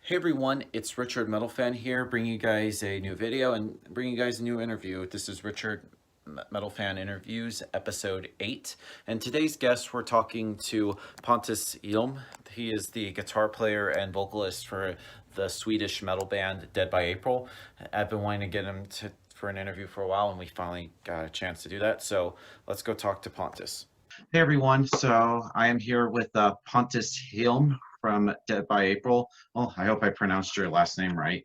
Hey everyone, it's RichardMetalFan here, bringing you guys a new video and bringing you guys a new interview. This is RichardMetalFan Interviews, episode 8. And today's guest, we're talking to Pontus Hjelm. He is the guitar player and vocalist for the Swedish metal band Dead by April. I've been wanting to get him for an interview for a while, and we finally got a chance to do that. So let's go talk to Pontus. Hey everyone, so I am here with Pontus Hjelm from Dead by April. Well, I hope I pronounced your last name right.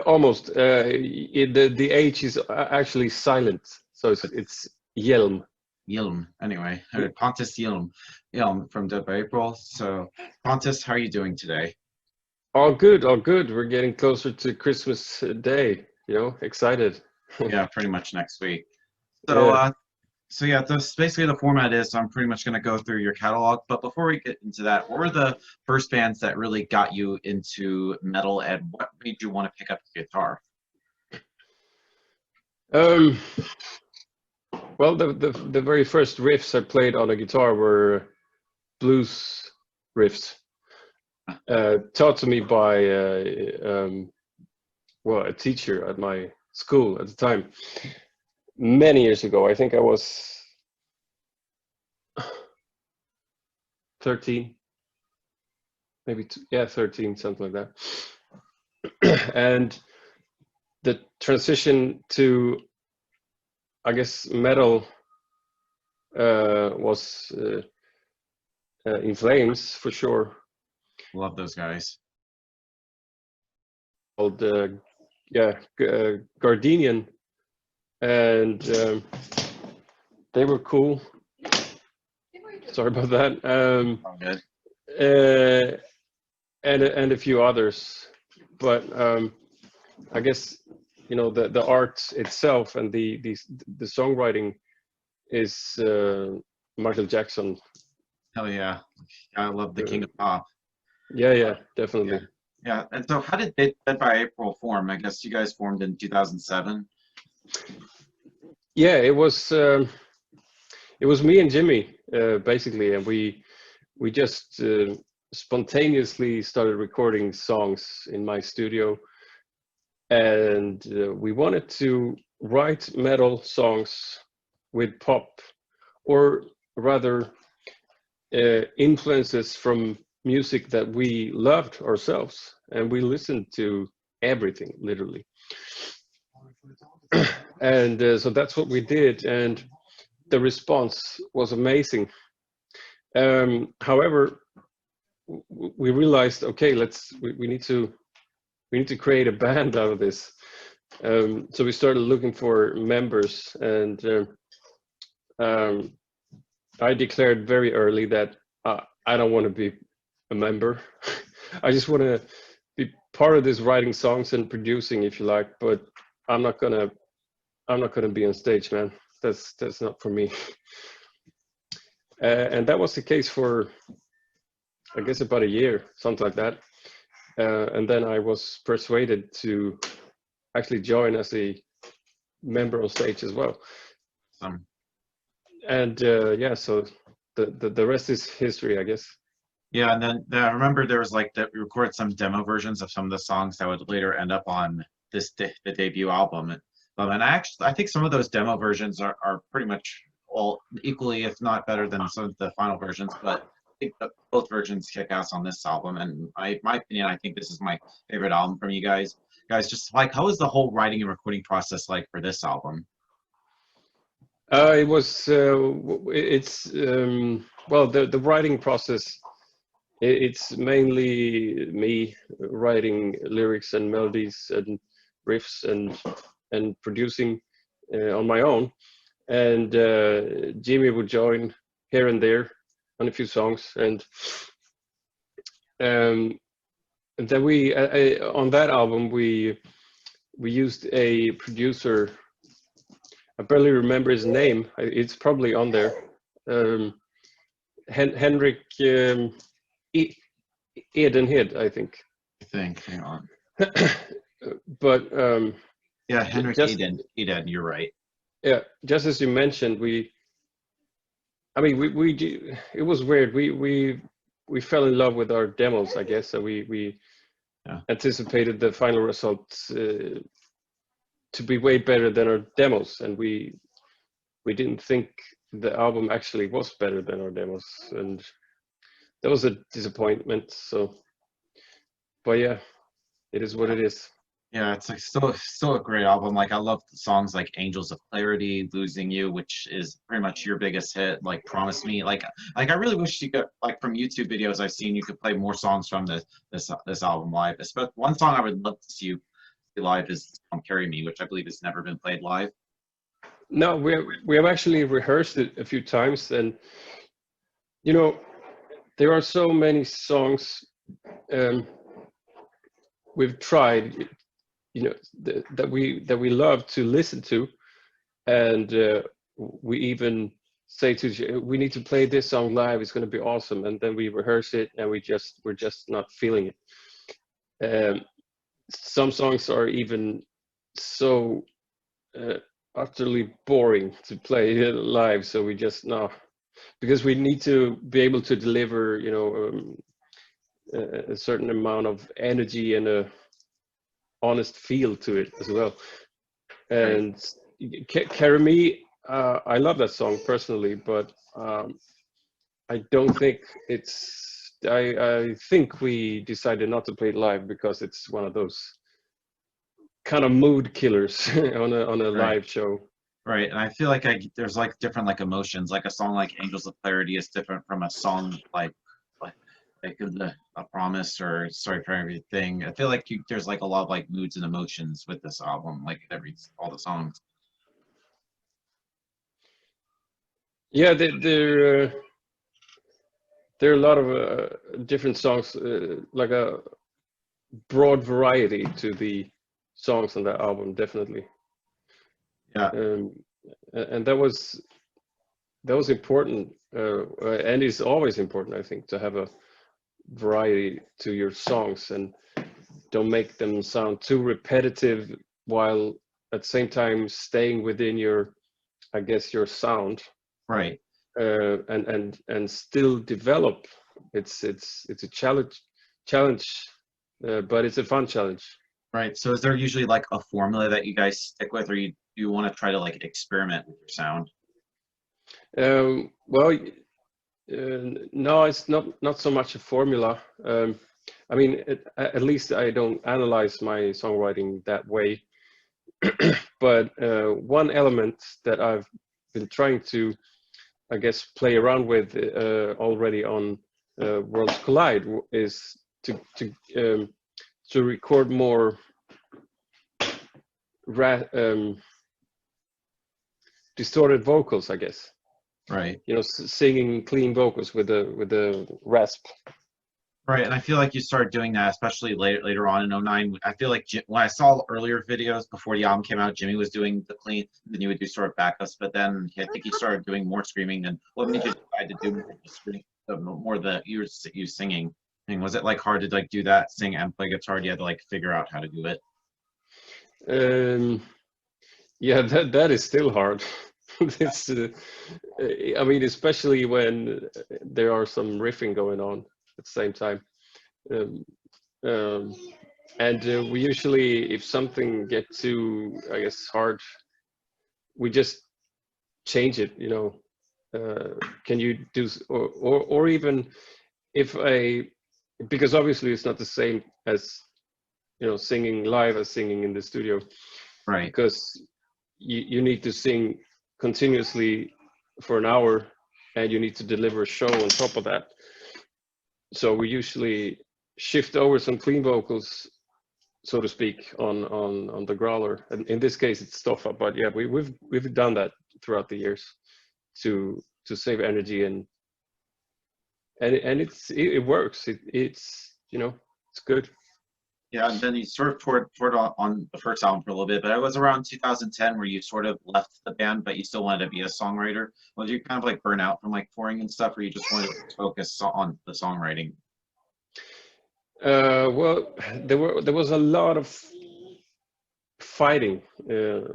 Almost. The H is actually silent, so it's Hjelm. Hjelm, anyway, Pontus Hjelm from Dead by April. So Pontus, how are you doing today? All good, all good. We're getting closer to Christmas Day, excited. Yeah, pretty much next week. So, Yeah. yeah, this basically the format is I'm pretty much going to go through your catalog. But before we get into that, what were the first bands that really got you into metal, and what made you want to pick up the guitar? Well, the very first riffs I played on a guitar were blues riffs, taught to me by a teacher at my school at the time. Many years ago, I think I was 13, maybe 13, something like that. And the transition to, I guess, metal was In Flames for sure. Love those guys. Called Gardenian, and they were cool. Sorry about that. All good. And a few others, but I guess the art itself and the songwriting is Michael Jackson. Hell yeah, I love the King of Pop. Yeah, definitely. Yeah, and so how did Dead by April form? I guess you guys formed in 2007. Yeah, it was me and Jimmy basically, and we just spontaneously started recording songs in my studio, and we wanted to write metal songs with pop, or rather influences from music that we loved ourselves, and we listened to everything literally. And so that's what we did, and the response was amazing. However, we realized, okay, we need to create a band out of this. So we started looking for members, and I declared very early that I don't want to be a member. I just want to be part of this writing songs and producing, if you like, but I'm not gonna be on stage, man. That's not for me. And that was the case for, I guess, about a year, something like that. And then I was persuaded to actually join as a member on stage as well. And so the rest is history, I guess. Yeah, and then I remember there was like that we recorded some demo versions of some of the songs that would later end up on the debut album. And I think some of those demo versions are pretty much all equally, if not better than some of the final versions. But I think that both versions kick ass on this album. And my opinion, I think this is my favorite album from you guys. Guys, just like, how was the whole writing and recording process like for this album? It was the writing process. It's mainly me writing lyrics and melodies and riffs and producing on my own, and Jimmy would join here and there on a few songs, and then we on that album we used a producer. I barely remember his name. It's probably on there. Henrik Edenhed, I think. Hang on. But yeah, Henrik Eden, you're right. Yeah, just as you mentioned, it was weird. We fell in love with our demos, I guess. So we anticipated the final result to be way better than our demos, and we didn't think the album actually was better than our demos, and that was a disappointment. So, but yeah, it is what it is. Yeah, it's like still a great album. Like I love the songs like Angels of Clarity, Losing You, which is pretty much your biggest hit, like Promise Me. Like I really wish you could, like from YouTube videos I've seen, you could play more songs from this album live. Especially one song I would love to see you play live is the song Carry Me, which I believe has never been played live. No, we have actually rehearsed it a few times, and you know, there are so many songs we've tried, you know, that we love to listen to, and we even say to we need to play this song live. It's going to be awesome, and then we rehearse it, and we're just not feeling it. Some songs are even so utterly boring to play live, so we just no, because we need to be able to deliver, you know, a certain amount of energy and a honest feel to it as well. And Carry Me, I love that song personally, but I don't think it's, I think we decided not to play it live because it's one of those kind of mood killers on a live show. Right, and I feel like there's like different like emotions. Like a song like Angels of Clarity is different from a song like A Promise or Sorry for Everything. I feel like there's like a lot of like moods and emotions with this album, like all the songs. Yeah, there are a lot of different songs, like a broad variety to the songs on that album, definitely. Yeah. And that was important, and is always important, I think, to have a variety to your songs and don't make them sound too repetitive while at the same time staying within your, I guess, your sound. Right. And still develop. It's a challenge, but it's a fun challenge. Right. So is there usually like a formula that you guys stick with, or you want to try to like experiment with your sound? Well, no, it's not so much a formula. I mean, at least I don't analyze my songwriting that way. But one element that I've been trying to, I guess, play around with already on Worlds Collide is to record more distorted vocals, I guess. Right. You know, singing clean vocals with the rasp. Right, and I feel like you started doing that, especially later on in 09. I feel like when I saw earlier videos before the album came out, Jimmy was doing the clean, then you would do sort of backups, but then I think he started doing more screaming. And what made you decide to do more the you singing? I mean, was it like hard to like do that, sing and play guitar? You had to like figure out how to do it. Yeah, that is still hard. It's, I mean, especially when there are some riffing going on at the same time. And we usually, if something gets too, I guess, hard, we just change it, you know. Can you do, or even if because obviously it's not the same as, you know, singing live as singing in the studio. Right. Because you need to sing continuously for an hour, and you need to deliver a show on top of that. So we usually shift over some clean vocals, so to speak, on the growler. And in this case, it's Stoffa. But yeah, we've done that throughout the years to save energy, and it works. It's you know, it's good. Yeah, and then you sort of toured on the first album for a little bit, but it was around 2010 where you sort of left the band, but you still wanted to be a songwriter. Was you kind of like burn out from like touring and stuff, or you just wanted to focus on the songwriting? Well, there was a lot of fighting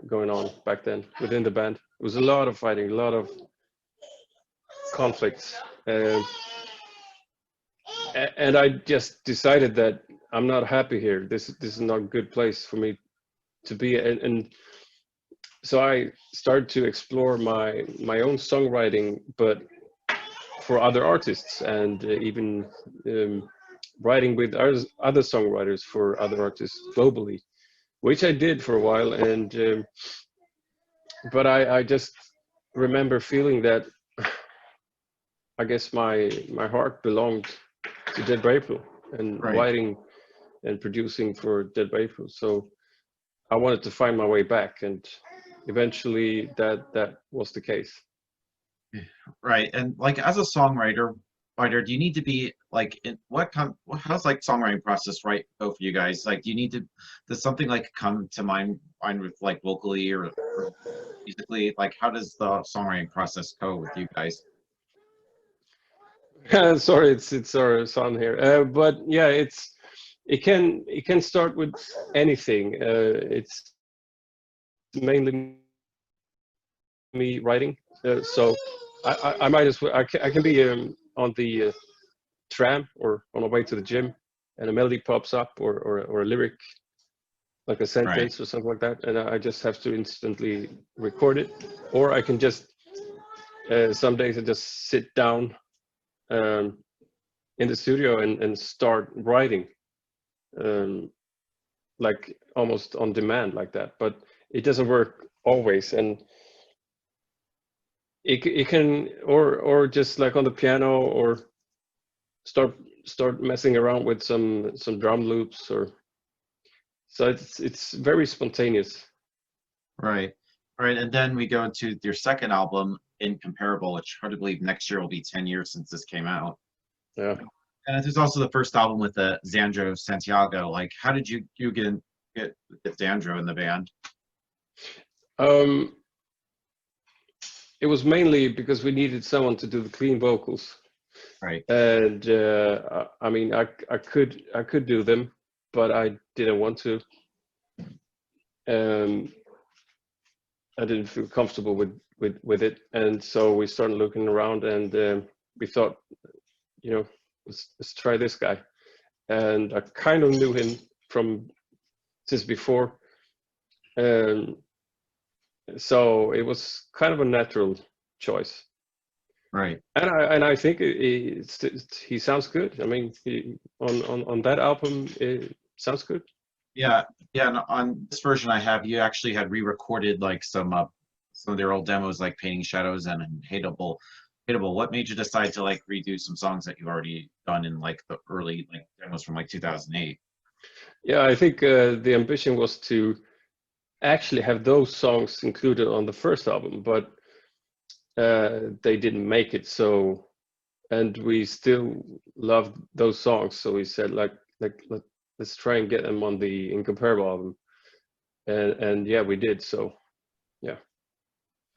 going on back then within the band. It was a lot of fighting, a lot of conflicts, and I just decided that I'm not happy here. This is not a good place for me to be. And so I started to explore my own songwriting, but for other artists, and even writing with other songwriters for other artists globally, which I did for a while. And but I just remember feeling that I guess my heart belonged to Dead by April, and Right. writing and producing for Dead by April. So I wanted to find my way back, and eventually that was the case. Right. And like as a writer, do you need to be like in how's like songwriting process right go for you guys? Like do you need to does something like come to mind with like vocally or musically? Like how does the songwriting process go with you guys? Sorry, it's our son here, but yeah, it can start with anything. It's mainly me writing, so I might as well I can be on the tram or on the way to the gym, and a melody pops up, or a lyric, like a Right. sentence or something like that, and I just have to instantly record it. Or I can just some days I just sit down in the studio and start writing, like almost on demand like that. But it doesn't work always, and it can, or just like on the piano, or start messing around with some drum loops, or so it's very spontaneous. Right. Right. And then we go into your second album, Incomparable, which hard to believe next year will be 10 years since this came out. Yeah. And this is also the first album with the Zandro Santiago. Like how did you get Zandro in the band? It was mainly because we needed someone to do the clean vocals. Right. And I mean, I could do them, but I didn't want to. I didn't feel comfortable with it, and so we started looking around, and we thought, let's try this guy. And I kind of knew him since before, so it was kind of a natural choice. Right. And I think he sounds good. I mean, on that album, it sounds good. Yeah. Yeah. And on this version I have, you actually had re-recorded like some of their old demos, like Painting Shadows and Hateable. What made you decide to like redo some songs that you've already done in like the early like demos from like 2008? Yeah, I think the ambition was to actually have those songs included on the first album, but they didn't make it. So, and we still loved those songs, so we said let's try and get them on the Incomparable album, and yeah, we did. So, yeah.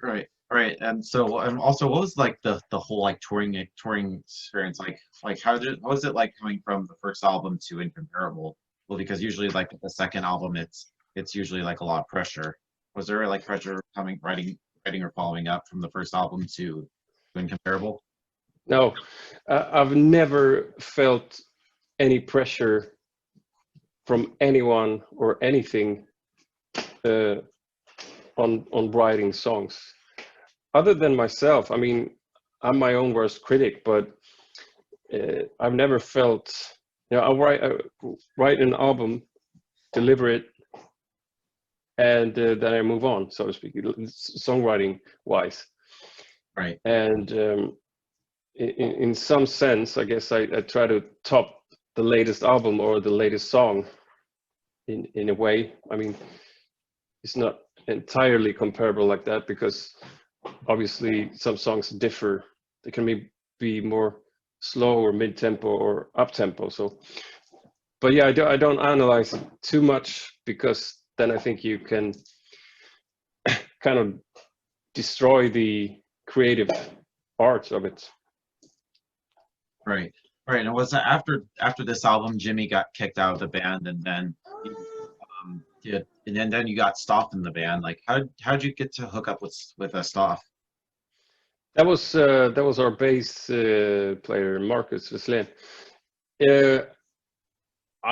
Right. Right. And so, and also, what was like the whole like touring experience like how was it like coming from the first album to Incomparable? Well, because usually like the second album, it's usually like a lot of pressure. Was there like pressure coming writing or following up from the first album to Incomparable? No, I've never felt any pressure from anyone or anything on writing songs, other than myself. I mean, I'm my own worst critic, but I've never felt, I'll write an album, deliver it, and then I move on, so to speak, songwriting wise. Right. And in some sense, I guess I try to top the latest album or the latest song in a way. I mean, it's not entirely comparable like that, because obviously some songs differ. They can be more slow or mid-tempo or up-tempo. So, but yeah, I don't analyze it too much, because then I think you can kind of destroy the creative art of it. Right. Right. And was that after this album, Jimmy got kicked out of the band, and then then you got Stoff in the band. Like how'd you get to hook up with Stoff? That was our bass player, Marcus Veslin.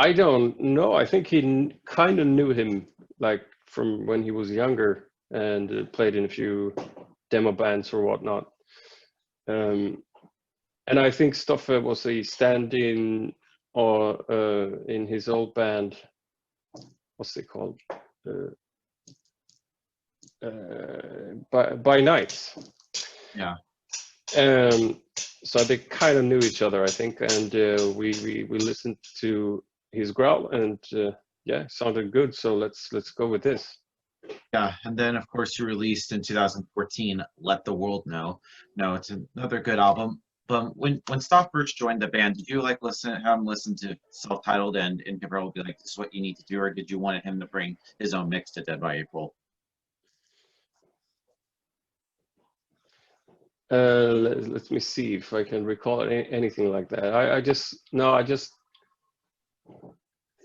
I don't know. I think he kind of knew him like from when he was younger and played in a few demo bands or whatnot. And I think Stoffe was a stand-in or in his old band. What's it called? By Nights. Yeah. So they kind of knew each other, I think, and we listened to his growl, and yeah, sounded good. So let's go with this. Yeah, and then of course you released in 2014, "Let the World Know." No, it's another good album. But when Stockbridge joined the band, did you like have him listen to self-titled and probably be like, "This is what you need to do," or did you want him to bring his own mix to Dead by April? Let me see if I can recall anything like that. I just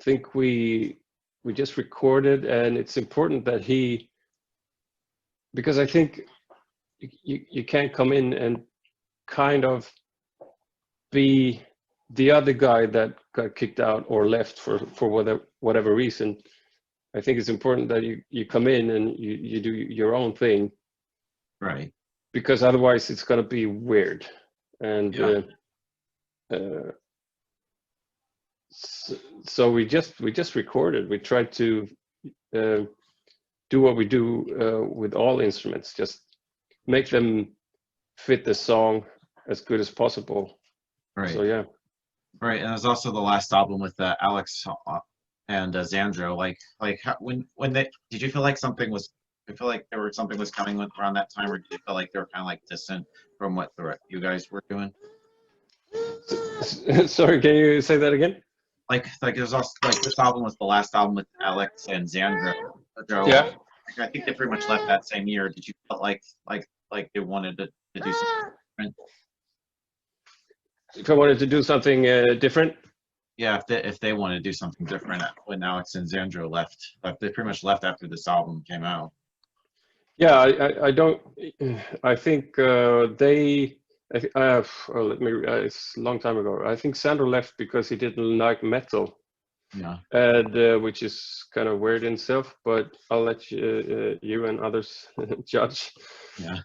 think we just recorded, and it's important that because I think you can't come in and kind of be the other guy that got kicked out or left for whatever reason. I think it's important that you come in and you do your own thing. Right. Because otherwise it's going to be weird. And Yeah. So we just recorded. We tried to do what we do with all instruments, just make them fit the song as good as possible. Right. So yeah. Right, and it was also the last album with Alex and Zandro. When they did you feel like something was? I feel like something was coming around that time, or did you feel like they were kind of like distant from what you guys were doing? Sorry, can you say that again? Like it was also like this album was the last album with Alex and Zandro. Yeah. I think they pretty much left that same year. Did you feel like they wanted to do something different? If I wanted to do something different. Yeah, if they want to do something different when Alex and Zandro left, they pretty much left after this album came out. Yeah, I don't. I think they. Let me. It's a long time ago. I think Sandro left because he didn't like metal. Yeah. And which is kind of weird in itself. But I'll let you and others judge. Yeah.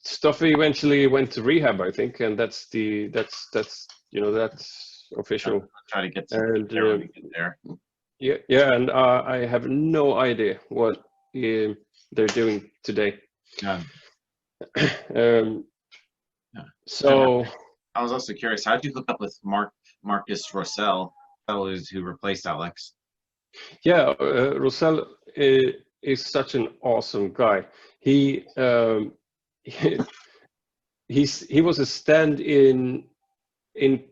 Stuffy eventually went to rehab, I think, and that's official. Try to get there. Yeah, and I have no idea what they're doing today. Yeah. So I was also curious, how did you hook up with Marcus Rossell, who replaced Alex? Yeah, Rossell is such an awesome guy. He was a stand-in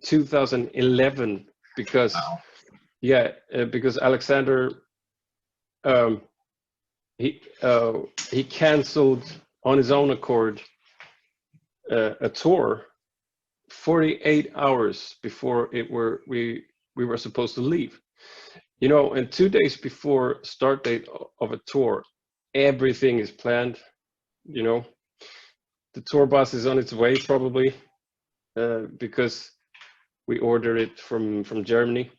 2011 because. Wow. Yeah, because Alexander, he canceled on his own accord a tour 48 hours before we were supposed to leave. You know, and 2 days before start date of a tour, everything is planned. You know, the tour bus is on its way probably because we ordered it from Germany.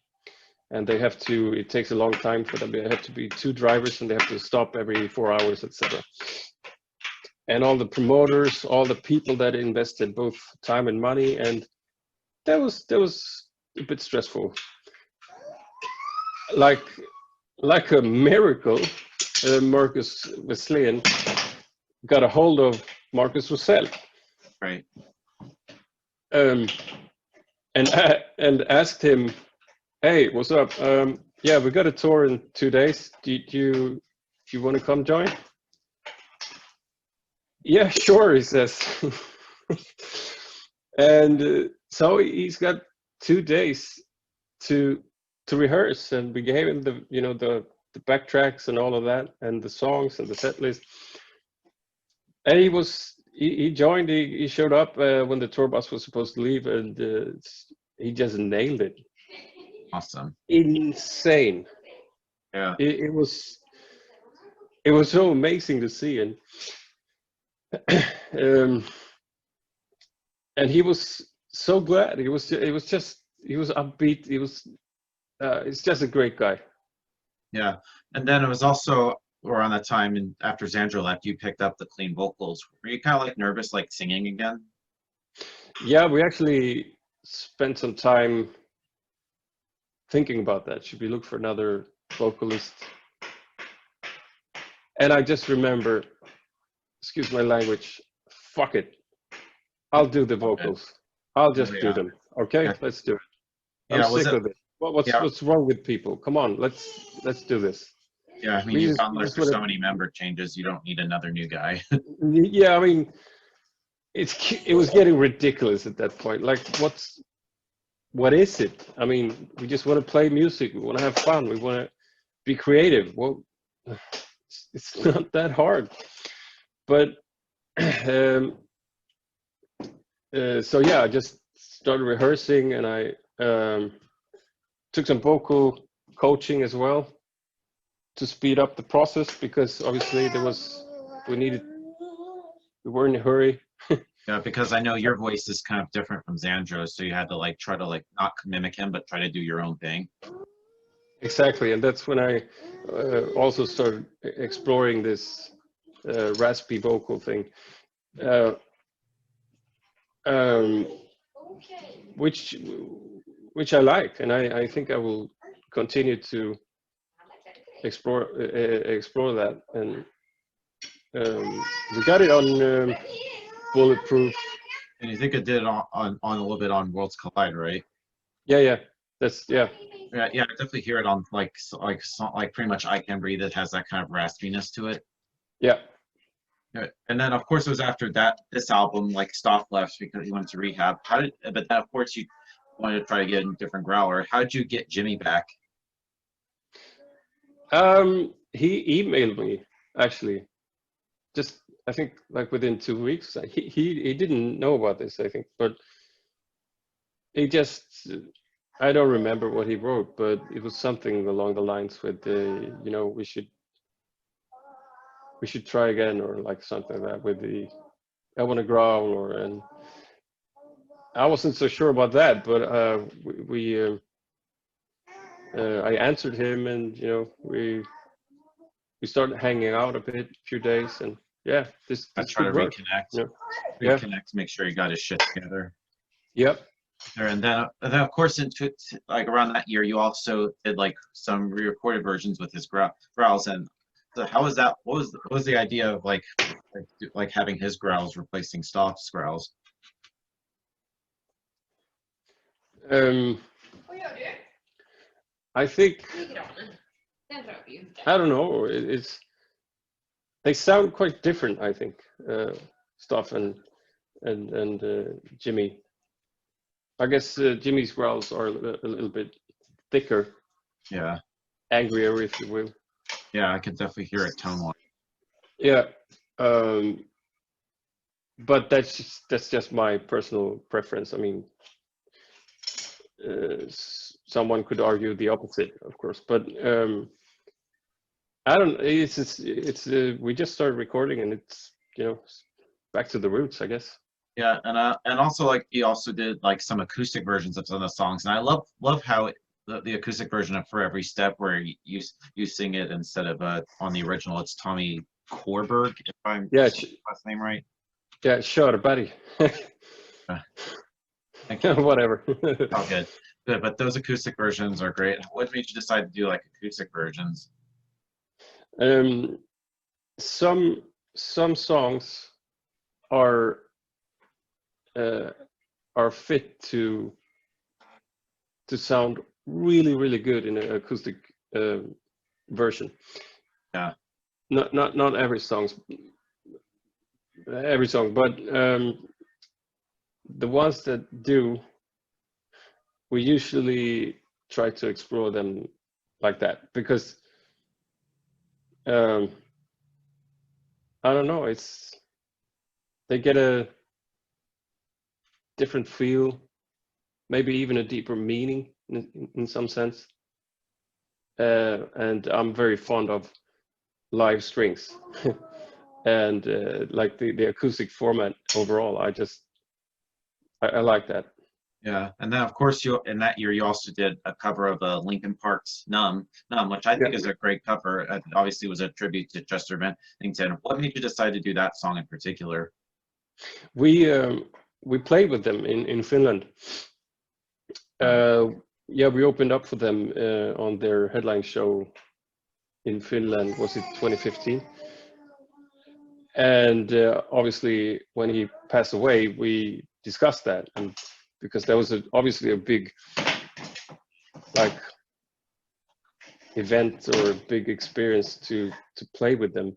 And it takes a long time for them. They have to be 2 drivers and they have to stop every 4 hours, etc. And all the promoters, all the people that invested both time and money, and that was a bit stressful. Like a miracle, Marcus Wesleyan got a hold of Marcus Rossell. Right. And asked him, "Hey, what's up? Yeah, we got a tour in 2 days. Do you want to come join?" "Yeah, sure," he says. And so he's got 2 days to rehearse, and we gave him the backtracks and all of that, and the songs and the set list. And he joined. He showed up when the tour bus was supposed to leave, and he just nailed it. Awesome. Insane. Yeah. It was so amazing to see, and he was so glad. He was upbeat. He's just a great guy. Yeah, and then it was also around that time, and after Zandro left, you picked up the clean vocals. Were you kind of like nervous, like singing again? Yeah, we actually spent some time thinking about that. Should we look for another vocalist? And I just remember, excuse my language, fuck it. I'll do the vocals. I'll just do them. Okay, Yeah. let's do it. Yeah, I'm sick of it. What's wrong with people? Come on, let's do this. Yeah, I mean, you've gone there for so many member changes. You don't need another new guy. Yeah, I mean, it was getting ridiculous at that point. Like, what is it? I mean, we just want to play music. We want to have fun. We want to be creative. Well, it's not that hard. But so yeah, I just started rehearsing, and I took some vocal coaching as well to speed up the process, because obviously we were in a hurry. Yeah, because I know your voice is kind of different from Zandro's, so you had to like try to like not mimic him, but try to do your own thing. Exactly, and that's when I also started exploring this raspy vocal thing, which I like, and I think I will continue to explore that. And we got it on Bulletproof. And you think it did on a little bit on Worlds Collide, right? Yeah, Yeah, I definitely hear it on like pretty much I Can Breathe. It has that kind of raspiness to it. Yeah. And then of course it was after this album, like Stoff left because he went to rehab. But then of course you wanted to try to get a different growler. How did you get Jimmy back? He emailed me, actually, just I think like within 2 weeks. He didn't know about this, I think, but he just, I don't remember what he wrote, but it was something along the lines with we should try again, or like something like that, with the I want to growl, and I wasn't so sure about that, but I answered him, and we started hanging out a few days, and yeah, this Try to work. reconnect. Yeah. Reconnect, make sure you got his shit together. Yep. And then of course, like around that year, you also did like some re-recorded versions with his growls. And so how was that? What was the idea of like having his growls replacing Stoff's growls? I think, I don't know. They sound quite different, I think. Stoff and Jimmy. I guess Jimmy's growls are a little bit thicker. Yeah. Angrier, if you will. Yeah, I could definitely hear it tone-wise. Yeah. But that's just my personal preference. I mean, someone could argue the opposite, of course, but I don't. It's we just started recording, and it's back to the roots, I guess. Yeah, and also like he also did like some acoustic versions of some of the songs, and I love how the acoustic version of For Every Step, where you sing it instead of on the original, it's Tommy Korberg, if I'm saying last name right. Yeah, sure, buddy. Whatever. Oh, good. But those acoustic versions are great. What made you decide to do like acoustic versions? Some songs are fit to sound really good in an acoustic version. Yeah. Not every song, but the ones that do, we usually try to explore them like that, because I don't know, they get a different feel, maybe even a deeper meaning in some sense. And I'm very fond of live strings and like the acoustic format overall. I like that. Yeah, and then of course you in that year you also did a cover of Linkin Park's "Numb," which I Yeah, think is a great cover. It obviously was a tribute to Chester Bennington. What made you decide to do that song in particular? we played with them in Finland. Yeah, we opened up for them on their headline show in Finland. Was it 2015? And obviously, when he passed away, we discussed that, and because that was obviously a big like event or a big experience to play with them.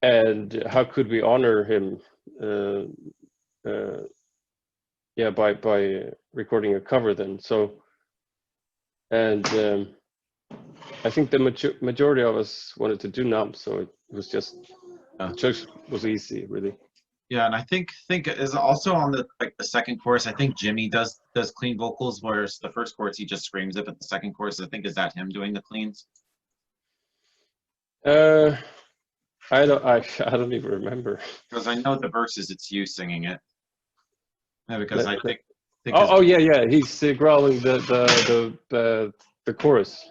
And how could we honor him? Yeah, by recording a cover then. So, and I think the majority of us wanted to do "Numb," so it was just the choice was easy, really. Yeah, and I think is also on the the second chorus. I think Jimmy does clean vocals, whereas the first chorus he just screams it, but the second chorus I think is that him doing the cleans. Uh, I don't even remember. Because I know the verses it's you singing it. Yeah, because I think Oh yeah, yeah. He's growling the chorus.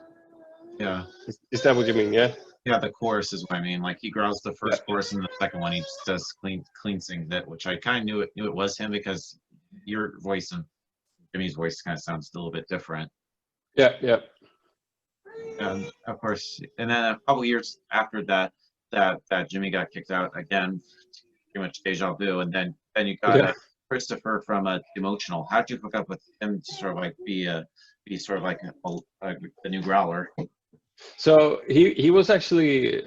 yeah. Is that what you mean? Yeah. Yeah, the chorus is what I mean. Like he growls the first chorus and the second one he just does clean sings it, which I kind of knew it was him because your voice and Jimmy's voice kind of sounds a little bit different. Yeah, yeah. And of course, and then a couple years after that, that Jimmy got kicked out again, pretty much deja vu, and then you got Christopher from Emotional. How'd you hook up with him to sort of like be sort of like the new growler? So he was actually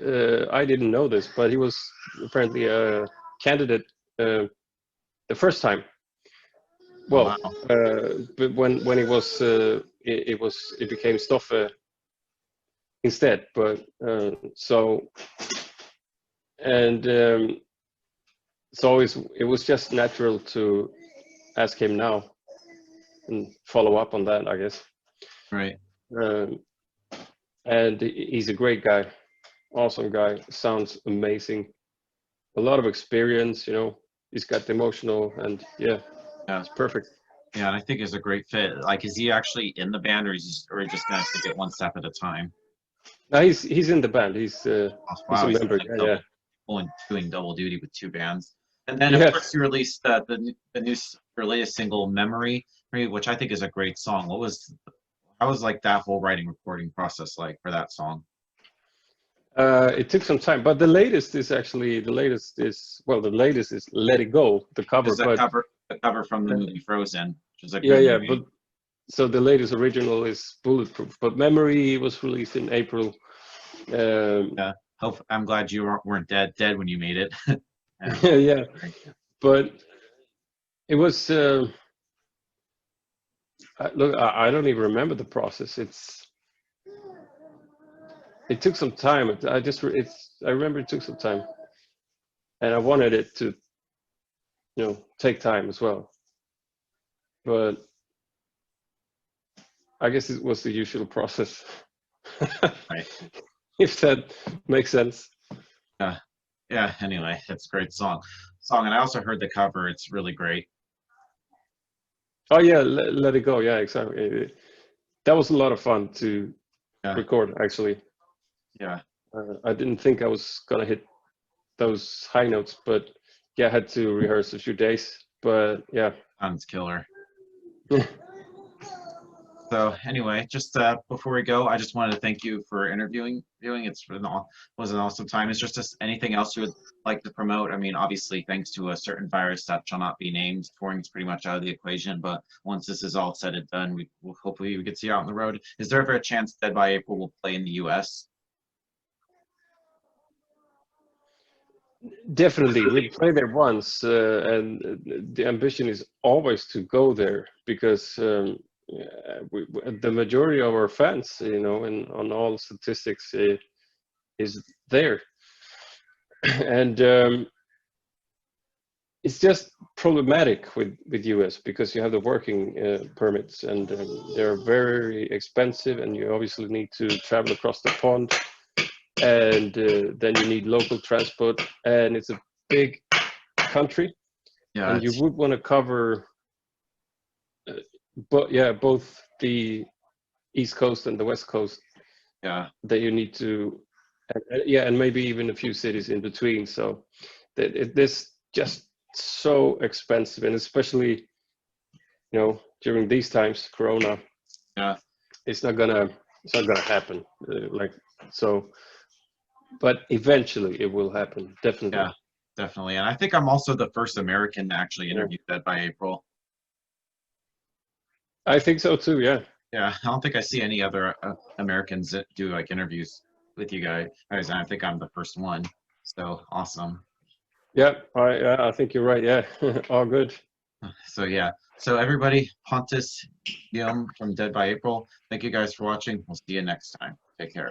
I didn't know this, but he was apparently a candidate the first time. Well, Oh, wow. but when it was it became Stoffe instead. But so and so it was just natural to ask him now and follow up on that, I guess. Right. And he's a great guy, awesome guy, sounds amazing, a lot of experience, you know, he's got the emotional, and yeah, it's perfect. Yeah, and I think it's a great fit. Like, is he actually in the band, or he just gonna take it one step at a time? No, he's in the band. He's Wow, a he's member. like Yeah, doing double duty with two bands. And then yeah. of course you released your latest single, "Memory," which I think is a great song. How was like that whole writing recording process like for that song? It took some time, but the latest is "Let It Go," the cover. Is But the cover from the movie Frozen, which is a yeah, good yeah. movie. But so the latest original is "Bulletproof," but "Memory" was released in April. Yeah. I'm glad you weren't dead when you made it. Yeah, but it was. Look, I don't even remember the process. It took some time. I remember it took some time, and I wanted it to, you know, take time as well. But I guess it was the usual process, Right. if that makes sense. Yeah. Anyway, it's a great song. And I also heard the cover. It's really great. Oh yeah, let it go. Yeah, exactly. That was a lot of fun to record, actually. Yeah. I didn't think I was gonna hit those high notes, but yeah, I had to rehearse a few days. But yeah. Sounds killer. So anyway, just before we go, I just wanted to thank you for interviewing. Was an awesome time. Is just anything else you would like to promote? I mean, obviously, thanks to a certain virus that shall not be named, touring's pretty much out of the equation. But once this is all said and done, hopefully we get to see you out on the road. Is there ever a chance Dead by April will play in the U.S.? Definitely, we played there once, and the ambition is always to go there because the majority of our fans, you know, and on all statistics, is there, and it's just problematic with US because you have the working permits, and they're very expensive, and you obviously need to travel across the pond. And then you need local transport, and it's a big country, and you would want to cover but yeah, both the East Coast and the West Coast Yeah. that you need to, yeah, and maybe even a few cities in between. So this just so expensive, and especially during these times, Corona. Yeah. It's not gonna happen. So, but eventually it will happen, definitely. Yeah, definitely. And I think I'm also the first American to actually interview Dead by April. I think so too. Yeah. Yeah, I don't think I see any other Americans that do like interviews with you guys. I think I'm the first one. So awesome. Yeah, I think you're right. Yeah, all good. So yeah. So everybody, Pontus Hjelm from Dead by April. Thank you guys for watching. We'll see you next time. Take care.